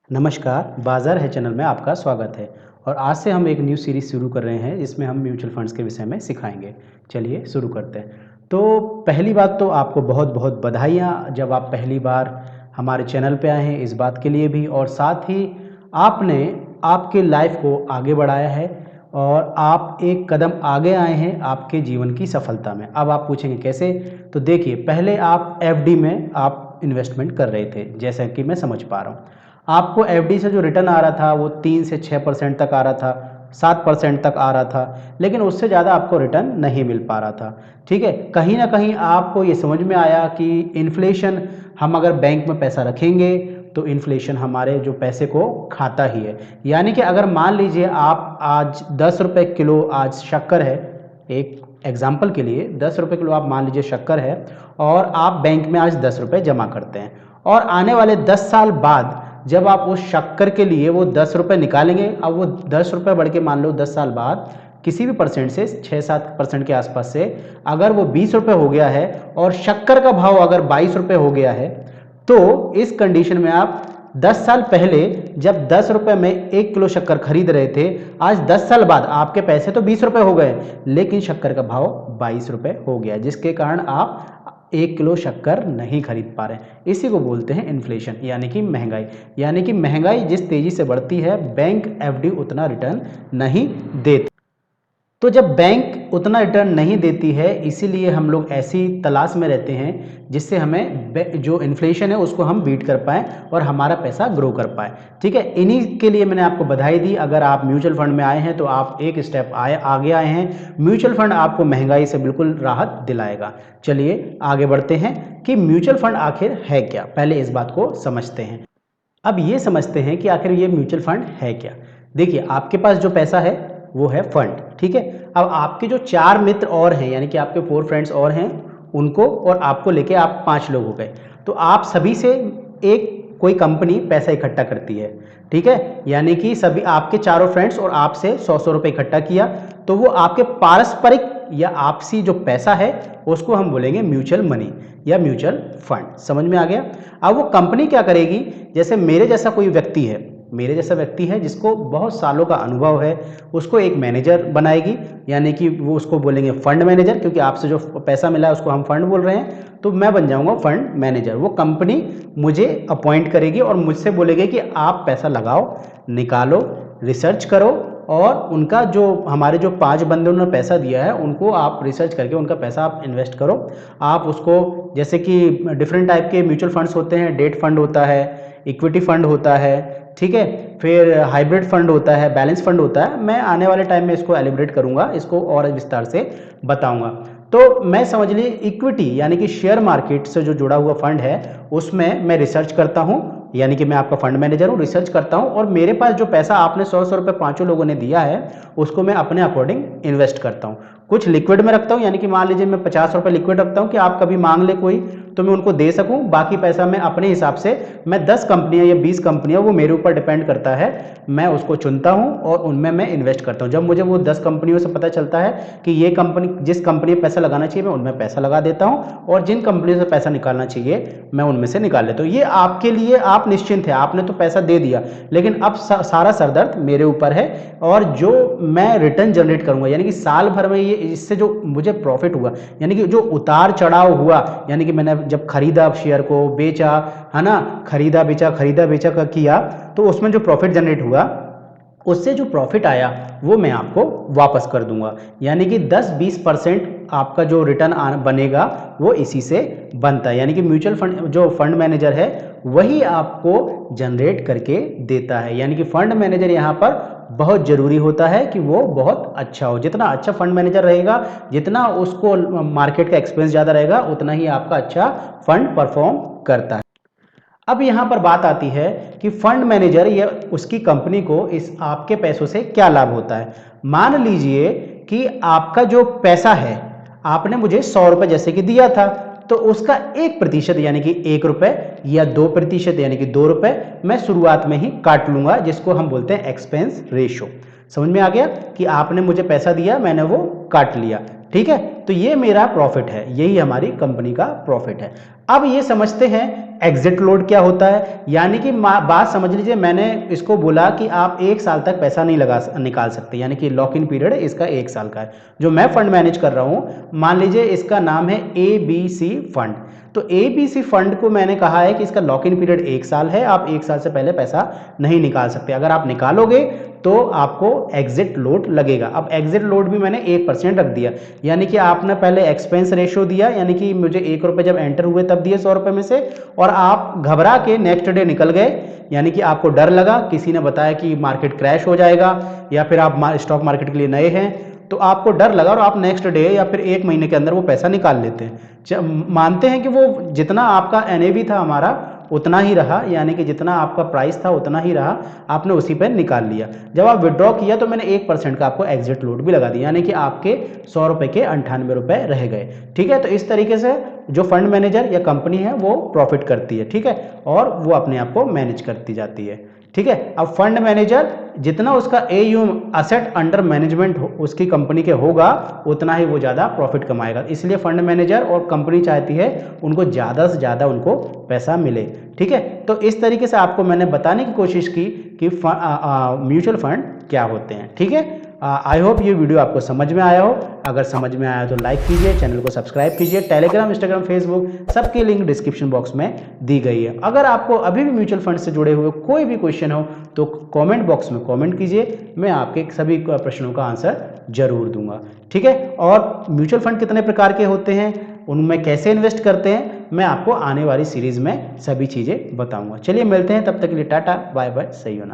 नमस्कार, बाज़ार है चैनल में आपका स्वागत है। और आज से हम एक न्यू सीरीज़ शुरू कर रहे हैं जिसमें हम म्यूचुअल फंड्स के विषय में सिखाएंगे। चलिए शुरू करते हैं। तो पहली बात तो आपको बहुत-बहुत बधाइयाँ जब आप पहली बार हमारे चैनल पे आए हैं, इस बात के लिए भी, और साथ ही आपने आपके लाइफ को आगे बढ़ाया है और आप एक कदम आगे आए हैं आपके जीवन की सफलता में। अब आप पूछेंगे कैसे? तो देखिए, पहले आप एफडी में आप इन्वेस्टमेंट कर रहे थे, जैसा कि मैं समझ पा रहा हूँ। आपको एफडी से जो रिटर्न आ रहा था वो 3 से 6% तक आ रहा था, 7% तक आ रहा था, लेकिन उससे ज़्यादा आपको रिटर्न नहीं मिल पा रहा था। ठीक है, कहीं ना कहीं आपको ये समझ में आया कि इन्फ्लेशन, हम अगर बैंक में पैसा रखेंगे तो इन्फ्लेशन हमारे जो पैसे को खाता ही है। यानी कि अगर मान लीजिए आप आज 10 रुपये किलो आज शक्कर है, एक एग्जाम्पल के लिए 10 रुपये किलो आप मान लीजिए शक्कर है, और आप बैंक में आज 10 रुपये जमा करते हैं, और आने वाले 10 साल बाद जब आप उस शक्कर के लिए वो 10 रुपये निकालेंगे, अब वो 10 रुपये बढ़ के मान लो 10 साल बाद किसी भी परसेंट से 6-7% के आसपास से अगर वो 20 रुपये हो गया है और शक्कर का भाव अगर 22 रुपये हो गया है, तो इस कंडीशन में आप 10 साल पहले जब 10 रुपये में 1 किलो शक्कर खरीद रहे थे, आज 10 साल बाद आपके पैसे तो 20 रुपये हो गए, लेकिन शक्कर का भाव 22 रुपये हो गया, जिसके कारण आप 1 किलो शक्कर नहीं खरीद पा रहे। इसी को बोलते हैं इन्फ्लेशन, यानी कि महंगाई। यानी कि महंगाई जिस तेजी से बढ़ती है, बैंक एफडी उतना रिटर्न नहीं देती। तो जब बैंक उतना रिटर्न नहीं देती है, इसीलिए हम लोग ऐसी तलाश में रहते हैं जिससे हमें जो इन्फ्लेशन है उसको हम बीट कर पाएँ और हमारा पैसा ग्रो कर पाए। ठीक है, इन्हीं के लिए मैंने आपको बधाई दी। अगर आप म्यूचुअल फंड में आए हैं तो आप एक स्टेप आगे आए हैं। म्यूचुअल फंड आपको महंगाई से बिल्कुल राहत दिलाएगा। चलिए आगे बढ़ते हैं कि म्यूचुअल फंड आखिर है क्या, पहले इस बात को समझते हैं। अब ये समझते हैं कि आखिर ये म्यूचुअल फंड है क्या। देखिए, आपके पास जो पैसा है वो है फंड। ठीक है, अब आपके जो 4 मित्र और हैं, यानी कि आपके 4 फ्रेंड्स और हैं, उनको और आपको लेके आप 5 लोग हो गए। तो आप सभी से एक कोई कंपनी पैसा इकट्ठा करती है। ठीक है, यानी कि सभी आपके चारों फ्रेंड्स और आपसे 100-100 रुपये इकट्ठा किया, तो वो आपके पारस्परिक या आपसी जो पैसा है उसको हम बोलेंगे म्यूचुअल मनी या म्यूचुअल फंड। समझ में आ गया? अब वो कंपनी क्या करेगी, जैसे मेरे जैसा कोई व्यक्ति है, मेरे जैसा व्यक्ति है जिसको बहुत सालों का अनुभव है, उसको एक मैनेजर बनाएगी, यानी कि वो उसको बोलेंगे फंड मैनेजर, क्योंकि आपसे जो पैसा मिला है उसको हम फंड बोल रहे हैं, तो मैं बन जाऊंगा फंड मैनेजर। वो कंपनी मुझे अपॉइंट करेगी और मुझसे बोलेगी कि आप पैसा लगाओ, निकालो, रिसर्च करो, और उनका जो हमारे जो 5 बंदे उन्होंने पैसा दिया है उनको आप रिसर्च करके उनका पैसा आप इन्वेस्ट करो। आप उसको, जैसे कि डिफरेंट टाइप के म्यूचुअल फंड्स होते हैं, डेट फंड होता है, इक्विटी फंड होता है, ठीक है, फिर हाइब्रिड फंड होता है, बैलेंस फंड होता है। मैं आने वाले टाइम में इसको एलिब्रेट करूंगा, इसको और विस्तार से बताऊंगा। तो मैं समझ ली इक्विटी यानी कि शेयर मार्केट से जो जुड़ा हुआ फंड है उसमें मैं रिसर्च करता हूं, यानी कि मैं आपका फंड मैनेजर हूं, रिसर्च करता हूं, और मेरे पास जो पैसा आपने 100-100 रुपये 5 लोगों ने दिया है उसको मैं अपने अकॉर्डिंग इन्वेस्ट करता हूं। कुछ लिक्विड में रखता हूं, यानी कि मान लीजिए मैं 50 रुपये लिक्विड रखता हूं कि आप कभी मांग ले कोई तो मैं उनको दे सकूं। बाकी पैसा मैं अपने हिसाब से, मैं 10 कंपनियां या 20 कंपनियां, वो मेरे ऊपर डिपेंड करता है, मैं उसको चुनता हूं और उनमें मैं इन्वेस्ट करता हूं। जब मुझे वो 10 कंपनियों से पता चलता है कि ये कंपनी, जिस कंपनी में पैसा लगाना चाहिए मैं उनमें पैसा लगा देता हूं, और जिन कंपनियों से पैसा निकालना चाहिए मैं उनमें से निकाल लेता हूं। ये आपके लिए, आप निश्चिंत है, आपने तो पैसा दे दिया, लेकिन अब सारा सरदर्द मेरे ऊपर है, और जो मैं रिटर्न जनरेट करूंगा, यानी कि साल भर में ये इससे जो मुझे प्रॉफिट हुआ, यानी कि जो उतार चढ़ाव हुआ, यानी कि मैंने जब खरीदा शेयर को, बेचा, है ना, खरीदा बेचा का किया, तो उसमें जो प्रॉफिट जनरेट हुआ, उससे जो प्रॉफिट आया वो मैं आपको वापस कर दूंगा। यानी कि 10-20% आपका जो रिटर्न बनेगा वो इसी से बनता है। यानी कि म्यूचुअल फंड, जो फंड मैनेजर है वही आपको जनरेट करके देता है। यानी कि फंड मैनेजर यहाँ पर बहुत जरूरी होता है कि वो बहुत अच्छा हो। जितना अच्छा फंड मैनेजर रहेगा, जितना उसको मार्केट का एक्सपीरियंस ज़्यादा रहेगा, उतना ही आपका अच्छा फंड परफॉर्म करता है। अब यहां पर बात आती है कि फंड मैनेजर या उसकी कंपनी को इस आपके पैसों से क्या लाभ होता है। मान लीजिए कि आपका जो पैसा है, आपने मुझे 100 रुपए जैसे कि दिया था, तो उसका 1% यानी कि 1 रुपए या 2% यानी कि 2 रुपए मैं शुरुआत में ही काट लूंगा, जिसको हम बोलते हैं एक्सपेंस रेशो। समझ में आ गया कि आपने मुझे पैसा दिया, मैंने वो काट लिया। ठीक है, तो ये मेरा प्रॉफिट है, यही हमारी कंपनी का प्रॉफिट है। अब ये समझते हैं एग्जिट लोड क्या होता है। यानी कि बात समझ लीजिए, मैंने इसको बोला कि आप 1 साल तक पैसा नहीं निकाल सकते, यानी कि लॉक इन पीरियड इसका 1 साल का है। जो मैं फंड मैनेज कर रहा हूं, मान लीजिए इसका नाम है ABC फंड। तो ABC फंड को मैंने कहा है कि इसका लॉक इन पीरियड 1 साल है, आप 1 साल से पहले पैसा नहीं निकाल सकते। अगर आप निकालोगे तो आपको एग्जिट लोड लगेगा। अब एग्जिट लोड भी मैंने 1% रख दिया, यानी कि आपने पहले एक्सपेंस रेशियो दिया, यानी कि मुझे 1 रुपये जब एंटर हुए तब दिए 100 रुपये में से, और आप घबरा के नेक्स्ट डे निकल गए, यानी कि आपको डर लगा, किसी ने बताया कि मार्केट क्रैश हो जाएगा, या फिर आप स्टॉक मार्केट के लिए नए हैं तो आपको डर लगा और आप नेक्स्ट डे या फिर 1 महीने के अंदर वो पैसा निकाल लेते हैं। मानते हैं कि वो जितना आपका NAV था हमारा उतना ही रहा, यानी कि जितना आपका प्राइस था उतना ही रहा, आपने उसी पर निकाल लिया। जब आप विड्रॉ किया तो मैंने 1% का आपको एग्जिट लोड भी लगा दिया, यानी कि आपके 100 रुपये के 98 रुपये रह गए। ठीक है, तो इस तरीके से जो फंड मैनेजर या कंपनी है वो प्रॉफिट करती है। ठीक है, और वो अपने आप को मैनेज करती जाती है। ठीक है, अब फंड मैनेजर जितना उसका AUM असेट अंडर मैनेजमेंट उसकी कंपनी के होगा उतना ही वो ज़्यादा प्रॉफिट कमाएगा। इसलिए फंड मैनेजर और कंपनी चाहती है उनको ज़्यादा से ज़्यादा उनको पैसा मिले। ठीक है, तो इस तरीके से आपको मैंने बताने की कोशिश की कि म्यूचुअल फंड क्या होते हैं। ठीक है, आई होप ये वीडियो आपको समझ में आया हो। अगर समझ में आया तो लाइक कीजिए, चैनल को सब्सक्राइब कीजिए। टेलीग्राम, इंस्टाग्राम, फेसबुक सबके लिंक डिस्क्रिप्शन बॉक्स में दी गई है। अगर आपको अभी भी म्यूचुअल फंड से जुड़े हुए कोई भी क्वेश्चन हो तो कमेंट बॉक्स में कमेंट कीजिए, मैं आपके सभी प्रश्नों का आंसर जरूर दूंगा। ठीक है, और म्यूचुअल फंड कितने प्रकार के होते हैं, उनमें कैसे इन्वेस्ट करते हैं, मैं आपको आने वाली सीरीज में सभी चीज़ें बताऊंगा। चलिए मिलते हैं, तब तक के लिए टाटा बाय बाय, सही होना।